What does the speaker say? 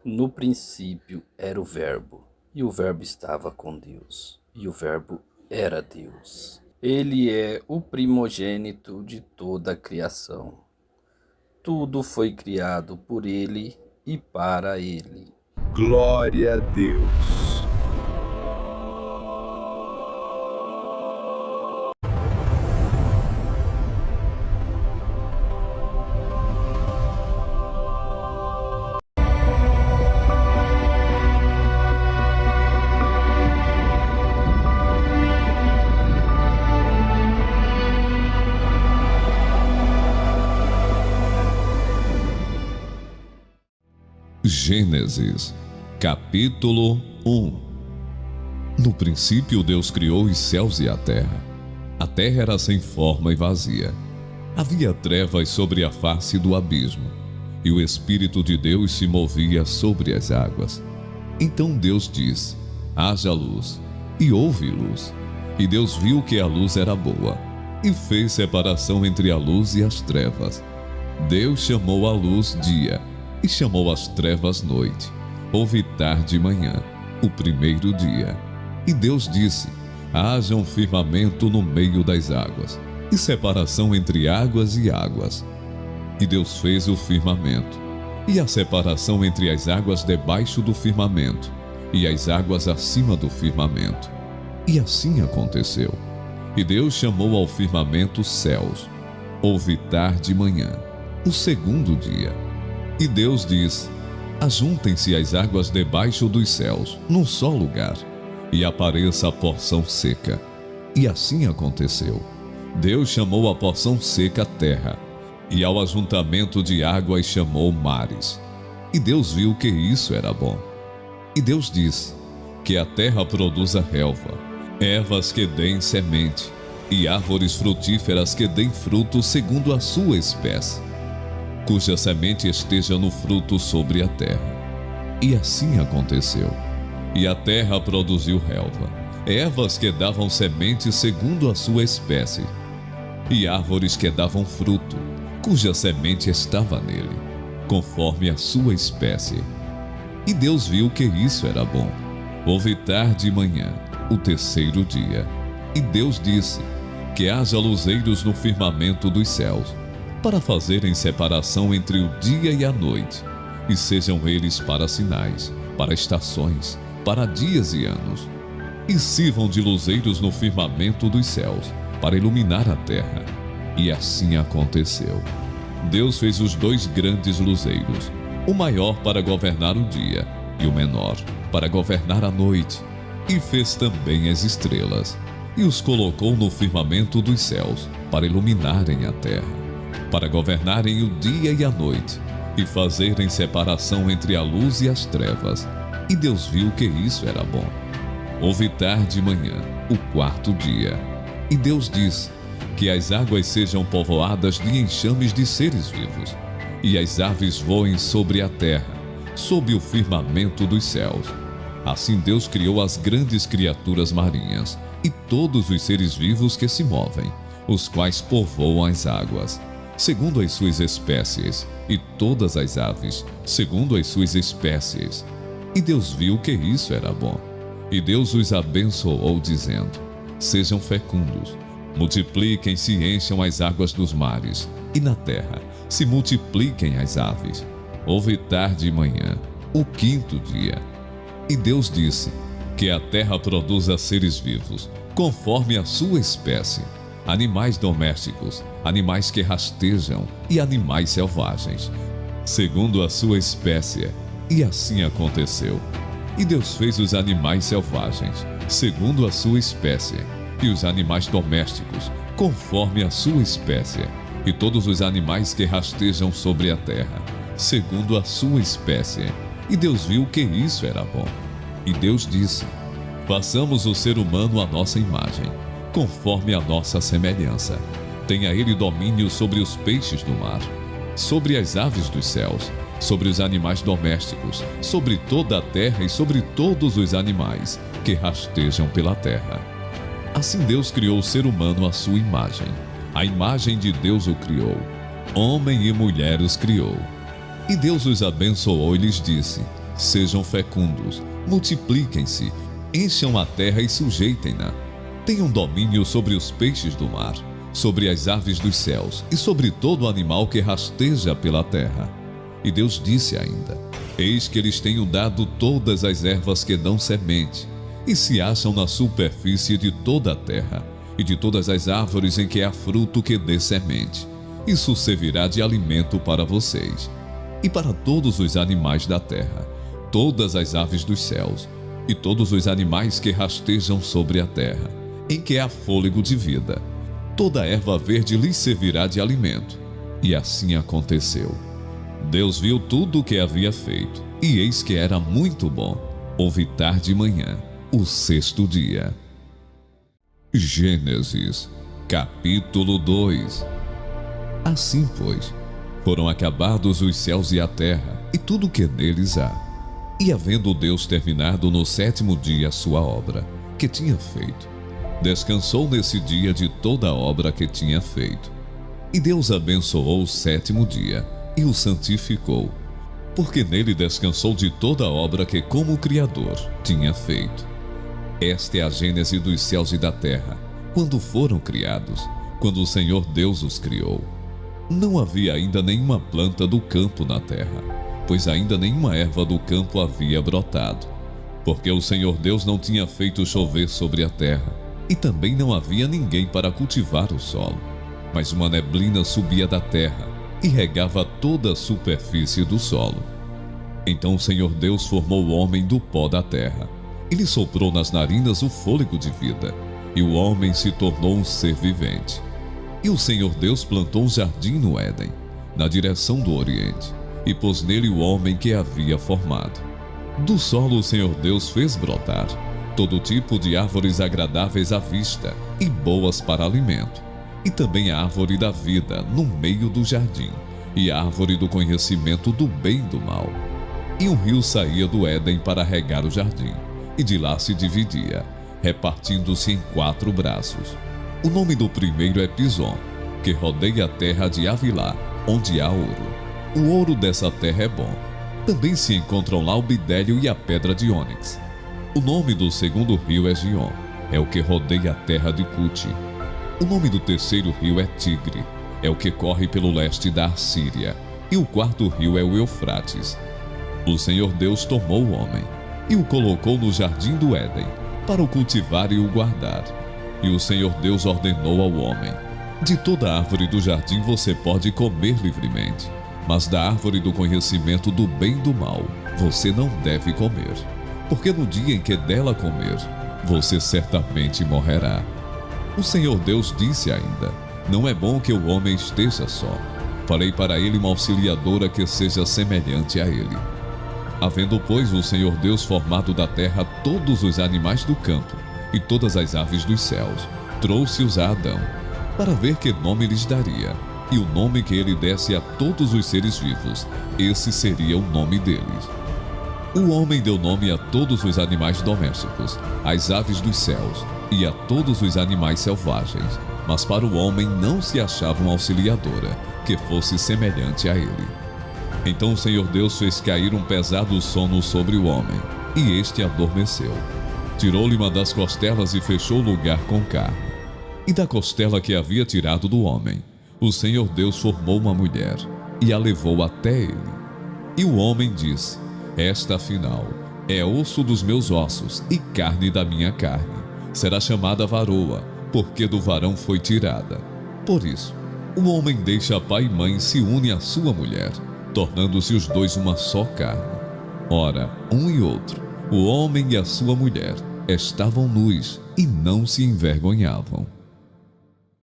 No princípio era o Verbo, e o Verbo estava com Deus, e o Verbo era Deus. Ele é o primogênito de toda a criação. Tudo foi criado por ele e para ele. Glória a Deus. Gênesis, capítulo 1. No princípio Deus criou os céus e a terra. A terra era sem forma e vazia. Havia trevas sobre a face do abismo, e o Espírito de Deus se movia sobre as águas. Então Deus disse: haja luz, e houve luz. E Deus viu que a luz era boa, e fez separação entre a luz e as trevas. Deus chamou a luz dia, e chamou as trevas noite. Houve tarde e manhã, o primeiro dia. E Deus disse: haja um firmamento no meio das águas, e separação entre águas e águas. E Deus fez o firmamento, e a separação entre as águas debaixo do firmamento, e as águas acima do firmamento. E assim aconteceu. E Deus chamou ao firmamento céus. Houve tarde e manhã, o segundo dia. E Deus disse: ajuntem-se as águas debaixo dos céus, num só lugar, e apareça a porção seca. E assim aconteceu. Deus chamou a porção seca terra, e ao ajuntamento de águas chamou mares. E Deus viu que isso era bom. E Deus disse: que a terra produza relva, ervas que deem semente, e árvores frutíferas que deem fruto segundo a sua espécie, cuja semente esteja no fruto sobre a terra. E assim aconteceu. E a terra produziu relva, ervas que davam semente segundo a sua espécie, e árvores que davam fruto, cuja semente estava nele, conforme a sua espécie. E Deus viu que isso era bom. Houve tarde e manhã, o terceiro dia. E Deus disse: que haja luzeiros no firmamento dos céus, para fazerem separação entre o dia e a noite, e sejam eles para sinais, para estações, para dias e anos. E sirvam de luzeiros no firmamento dos céus, para iluminar a terra. E assim aconteceu. Deus fez os dois grandes luzeiros, o maior para governar o dia, e o menor para governar a noite. E fez também as estrelas, e os colocou no firmamento dos céus, para iluminarem a terra, para governarem o dia e a noite, e fazerem separação entre a luz e as trevas. E Deus viu que isso era bom. Houve tarde e manhã, o quarto dia. E Deus disse: que as águas sejam povoadas de enxames de seres vivos, e as aves voem sobre a terra, sob o firmamento dos céus. Assim Deus criou as grandes criaturas marinhas, e todos os seres vivos que se movem, os quais povoam as águas, segundo as suas espécies, e todas as aves, segundo as suas espécies. E Deus viu que isso era bom. E Deus os abençoou, dizendo: sejam fecundos, multipliquem-se e encham as águas dos mares, e na terra se multipliquem as aves. Houve tarde e manhã, o quinto dia. E Deus disse: que a terra produza seres vivos, conforme a sua espécie, animais domésticos, animais que rastejam e animais selvagens, segundo a sua espécie. E assim aconteceu. E Deus fez os animais selvagens, segundo a sua espécie, e os animais domésticos, conforme a sua espécie, e todos os animais que rastejam sobre a terra, segundo a sua espécie. E Deus viu que isso era bom. E Deus disse: façamos o ser humano à nossa imagem, conforme a nossa semelhança. Tenha ele domínio sobre os peixes do mar, sobre as aves dos céus, sobre os animais domésticos, sobre toda a terra e sobre todos os animais que rastejam pela terra. Assim Deus criou o ser humano à sua imagem. A imagem de Deus o criou. Homem e mulher os criou. E Deus os abençoou e lhes disse: Sejam fecundos, multipliquem-se, encham a terra e sujeitem-na. Tenham domínio sobre os peixes do mar, sobre as aves dos céus e sobre todo animal que rasteja pela terra. E Deus disse ainda: Eis que lhes tenho dado todas as ervas que dão semente, e se acham na superfície de toda a terra, e de todas as árvores em que há fruto que dê semente. Isso servirá de alimento para vocês. E para todos os animais da terra, todas as aves dos céus, e todos os animais que rastejam sobre a terra, em que há fôlego de vida, toda erva verde lhes servirá de alimento. E assim aconteceu. Deus viu tudo o que havia feito, e eis que era muito bom. Houve tarde e manhã, o sexto dia. Gênesis, capítulo 2. Assim, pois, foram acabados os céus e a terra, e tudo o que neles há. E havendo Deus terminado no sétimo dia a sua obra, que tinha feito, descansou nesse dia de toda a obra que tinha feito. E Deus abençoou o sétimo dia, e o santificou, porque nele descansou de toda a obra que como Criador tinha feito. Esta é a gênese dos céus e da terra, quando foram criados, quando o Senhor Deus os criou. Não havia ainda nenhuma planta do campo na terra, pois ainda nenhuma erva do campo havia brotado, porque o Senhor Deus não tinha feito chover sobre a terra, e também não havia ninguém para cultivar o solo. Mas uma neblina subia da terra e regava toda a superfície do solo. Então o Senhor Deus formou o homem do pó da terra. Ele soprou nas narinas o fôlego de vida, e o homem se tornou um ser vivente. E o Senhor Deus plantou um jardim no Éden, na direção do Oriente, e pôs nele o homem que havia formado. Do solo o Senhor Deus fez brotar todo tipo de árvores agradáveis à vista e boas para alimento, e também a árvore da vida no meio do jardim, e a árvore do conhecimento do bem e do mal. E um rio saía do Éden para regar o jardim, e de lá se dividia, repartindo-se em 4 braços. O nome do primeiro é Pison, que rodeia a terra de Avilá, onde há ouro. O ouro dessa terra é bom. Também se encontram lá o bidélio e a pedra de ônix. O nome do segundo rio é Gion, é o que rodeia a terra de Cute. O nome do terceiro rio é Tigre, é o que corre pelo leste da Assíria. E o quarto rio é o Eufrates. O Senhor Deus tomou o homem e o colocou no jardim do Éden, para o cultivar e o guardar. E o Senhor Deus ordenou ao homem: de toda árvore do jardim você pode comer livremente, mas da árvore do conhecimento do bem e do mal você não deve comer, porque no dia em que dela comer, você certamente morrerá. O Senhor Deus disse ainda: não é bom que o homem esteja só. Farei para ele uma auxiliadora que seja semelhante a ele. Havendo, pois, o Senhor Deus formado da terra todos os animais do campo e todas as aves dos céus, trouxe-os a Adão, para ver que nome lhes daria. E o nome que ele desse a todos os seres vivos, esse seria o nome deles. O homem deu nome a todos os animais domésticos, às aves dos céus e a todos os animais selvagens, mas para o homem não se achava uma auxiliadora que fosse semelhante a ele. Então o Senhor Deus fez cair um pesado sono sobre o homem, e este adormeceu. Tirou-lhe uma das costelas e fechou o lugar com carne. E da costela que havia tirado do homem, o Senhor Deus formou uma mulher, e a levou até ele. E o homem disse: esta, afinal, é osso dos meus ossos e carne da minha carne. Será chamada varoa, porque do varão foi tirada. Por isso, o homem deixa pai e mãe e se une à sua mulher, tornando-se os dois uma só carne. Ora, um e outro, o homem e a sua mulher, estavam nus e não se envergonhavam.